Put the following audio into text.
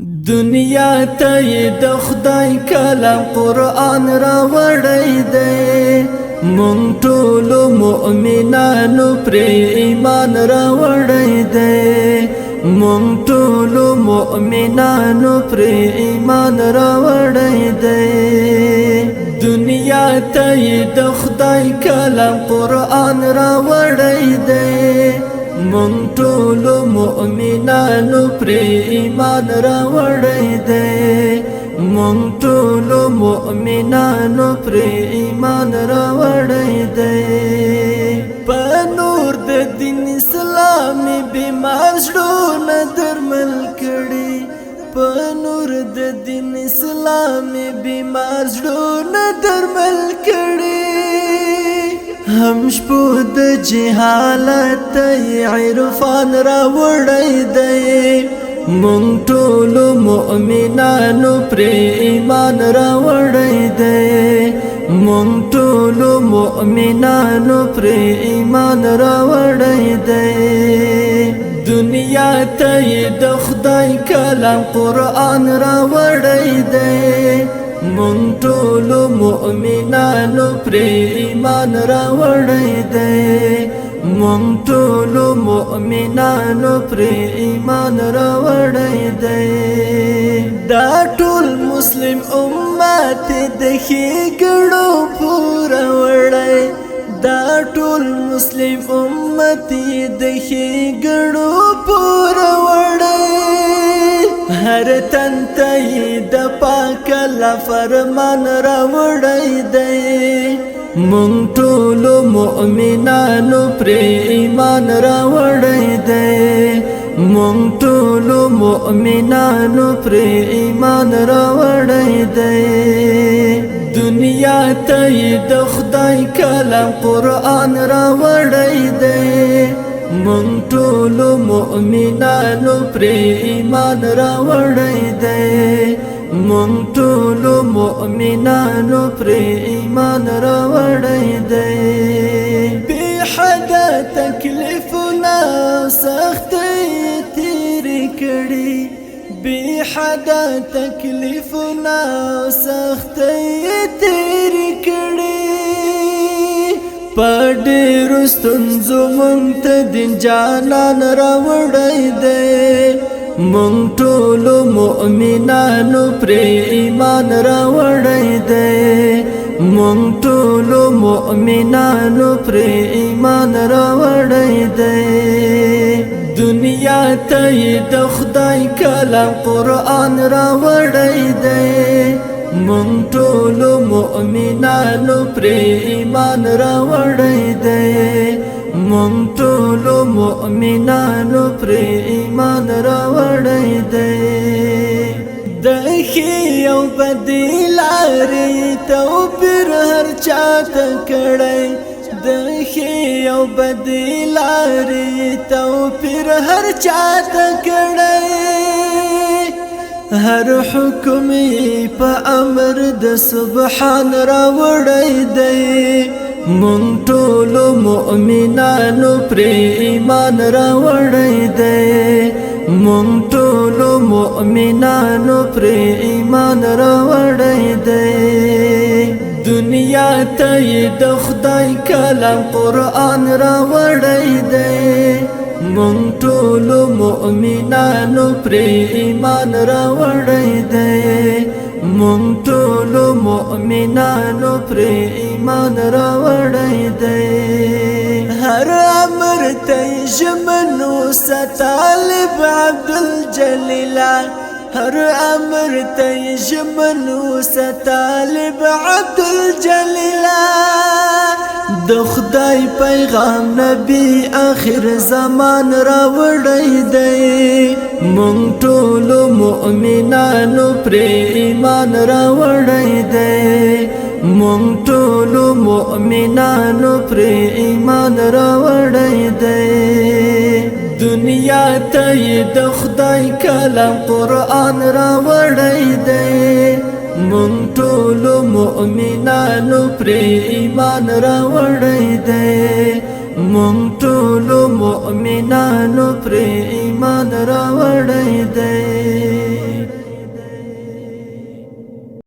دنیا ته د خدای کلام قرآن را وړی دی مونږ ټول مؤمنانو پر ایمان را وړی دی مونږ ټول مؤمنانو پر ایمان را وړی دی دنیا ته د خدای کلام قرآن را وړی دی مونږ ټول مؤمنانو پر ایمان را وړی دی مونږ ټول مؤمنانو پر ایمان را وړی دی په نور د دین اسلام بیمار زړونه درمل کړي په نور د دین اسلام بیمار زړونه درمل کړي هم شپو د جهالت عرفان را وړی دی مونږ ټول مؤمنانو پر ایمان را وړی دی مونږ ټول مؤمنانو پر ایمان را وړی دی دنیا ته د خدای کلام قرآن را وړی دی مونږ ټول مؤمنانو پر ایمان را وړی دی مونږ ټول مؤمنانو پر ایمان را وړی دی دا ټول مسلم امت د ښېګړو پوره وړی دا ټول مسلم امت د ښېګړو پوره وړی هر تن ته د پاک الله فرمان را وړی دی مونږ ټول مؤمنانو پر ایمان را وړی دی مونږ ټول مؤمنانو پر ایمان را وړی دی دنیا ته د خدای کلام قرآن را وړی دی مونږ ټول مؤمنانو پر ایمان را وړی دی مونږ ټول مؤمنانو پر ایمان را وړی دی بی حده تکلیفونه سختۍ تیرې کړي بی حده تکلیفونه سختۍ تیرې کړي په ډېرو ستونزو مونږ ته دین جانان را وړی دی مونږ ټول مؤمنانو پر ایمان را وړی دی مونږ ټول مؤمنانو پر ایمان را وړی دی دنیا ته د خدای کلام قرآن را وړی دی مونږ ټول مؤمنانو پر ایمان را وړی دی مونږ ټول مؤمنانو پر ایمان را وړی دی د ښې او بدې لارې توپیر هر چاته کړی د ښې او بدې لارې توپیر هر چاته کړی هر حکم په امر د سبحان را وړی دی مونږ ټول مؤمنانو پر ایمان را وړی دی مونږ ټول مؤمنانو پر ایمان را وړی دی دنیا ته د خدای کلام قرآن را وړی دی مونږ ټول مؤمنانو پر ایمان را وړی دی مونږ ټول مؤمنانو پر ایمان را وړی دی هر امر ته ژمنو طالب عبدالجلیل هر امر ته ژمنو طالب عبدالجلیل د خدای پیغام نبی آخر زمان را وړی دی مونږ ټول مؤمنانو پر ایمان را وړی دی مونږ ټول مؤمنانو پر ایمان را وړی دی دنیا ته د خدای کلام قرآن را وړی دی مونږ ټول مؤمنانو پر ایمان را وړی دی مونږ ټول مؤمنانو پر ایمان را وړی دی